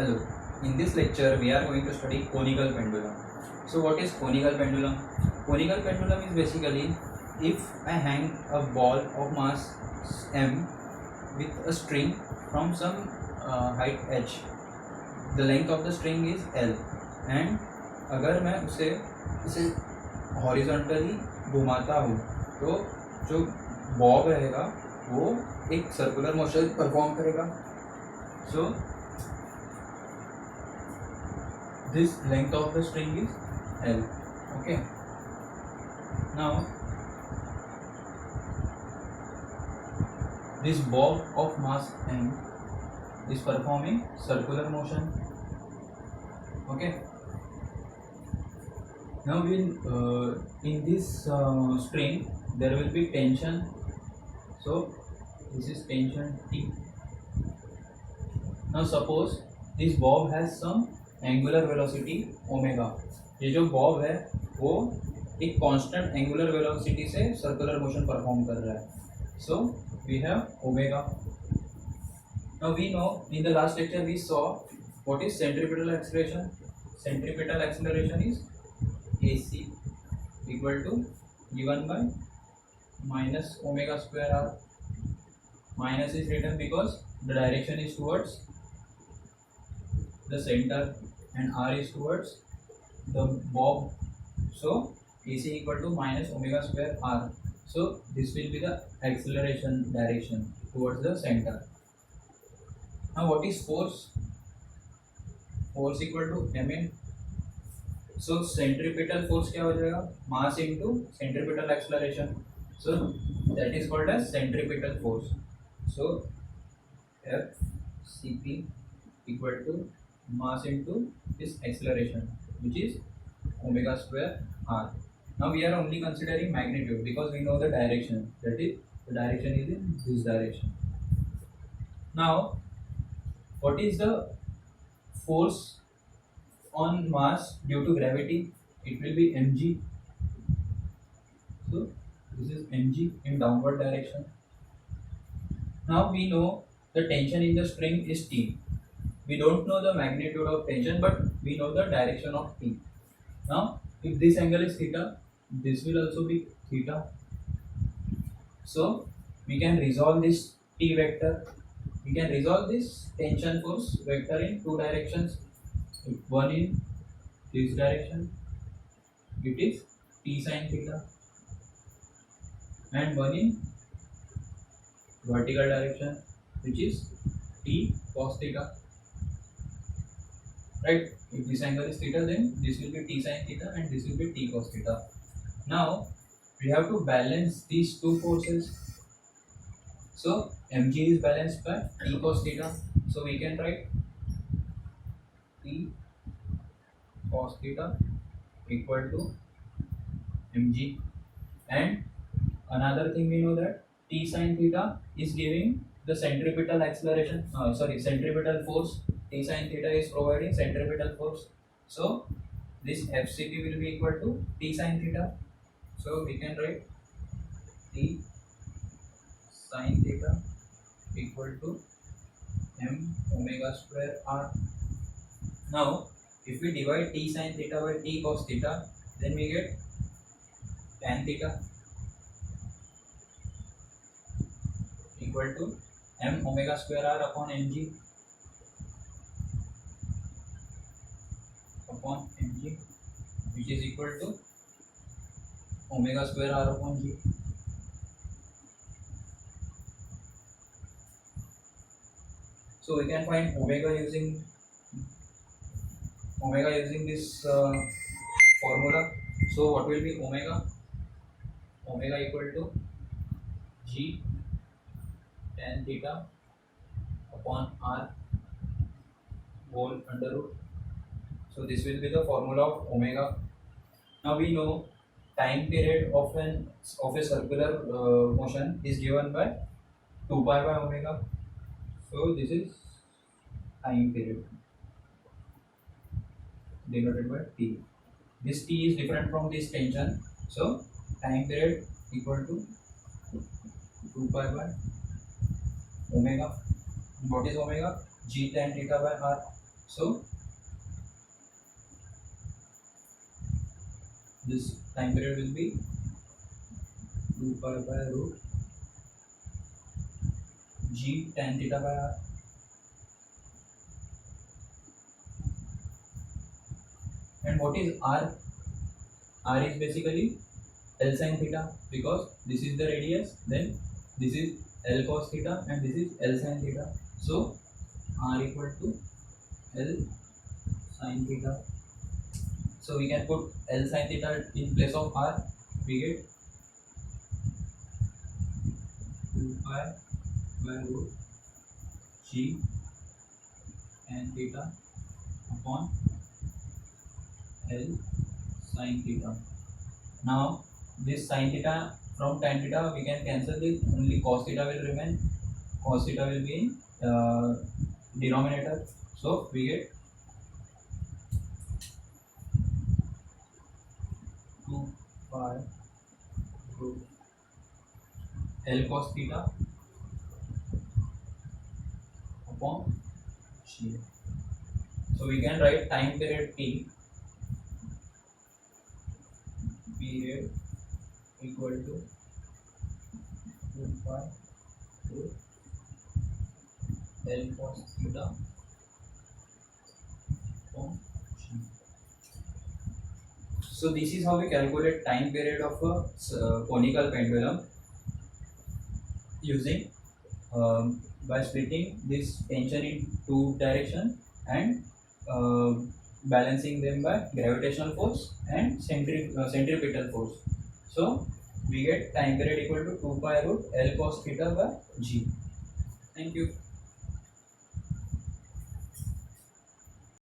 Hello, in this lecture we are going to study conical pendulum. So what is conical pendulum? Conical pendulum is basically if I hang a ball of mass m with a string from some height h, the length of the string is L and अगर मैं इसे horizontally घुमाता हूँ तो जो Bob रहेगा वो एक सर्कुलर मोशन परफॉर्म करेगा. सो this length of the string is L. Okay, now this bob of mass m is performing circular motion. Okay, now in this string there will be tension, so this is tension T. Now suppose this bob has some angular velocity omega. ये जो bob है वो एक constant angular velocity से circular motion perform कर रहा है. So we have omega. Now we know in the last lecture we saw what is centripetal acceleration. Centripetal acceleration is AC equal to given by minus omega square r. Minus is written because the direction is towards the center and r is towards the bob, so AC equal to minus omega square r. So this will be the acceleration direction towards the center. Now what is force? Force equal to mn. So centripetal force क्या हो जाएगा? Mass into centripetal acceleration. So that is called as centripetal force. So FCP equal to mass into this acceleration, which is omega square r. Now we are only considering magnitude because we know the direction, that is the direction is in this direction. Now what is the force on mass due to gravity? It will be mg. So this is mg in downward direction. Now we know the tension in the string is T. We don't know the magnitude of tension, but we know the direction of T. Now if this angle is theta, this will also be theta. So we can resolve this T vector. We can resolve this tension force vector in two directions. One in this direction, it is T sin theta, and one in vertical direction, which is T cos theta. Right, if this angle is theta, then this will be T sin theta and this will be T cos theta. Now we have to balance these two forces. So mg is balanced by T cos theta, so we can write T cos theta equal to mg. And another thing we know that T sin theta is giving the centripetal acceleration, centripetal force. T sin theta is providing centripetal force, so this FCP will be equal to T sin theta. So we can write T sin theta equal to m omega square r. Now if we divide T sin theta by T cos theta, then we get tan theta equal to m omega square r upon mg upon mg, which is equal to omega square r upon g. So we can find omega using this formula. So what will be omega? Omega equal to g tan theta upon r whole under root. So this will be the formula of omega. Now we know time period of a circular motion is given by 2 pi by omega. So this is time period denoted by T. This T is different from this tension. So time period equal to 2 pi by omega. What is omega? G tan theta by r. So this time period will be 2 pi by root g tan theta by r. And what is r? R is basically L sin theta, because this is the radius, then this is L cos theta and this is L sin theta. So R equal to L sin theta. So we can put L sin theta in place of R. We get 2 pi by root g tan theta upon L sin theta. Now this sin theta from tan theta we can cancel this, only cos theta will remain. Cos theta will be in denominator. So we get 2 pi root L cos theta upon G. So we can write time period T period equal to 2 pi root L cos theta upon G. So this is how we calculate time period of a conical pendulum using by splitting this tension in two directions and balancing them by gravitational force and centripetal force. So we get time period equal to 2 pi root L cos theta by G. Thank you.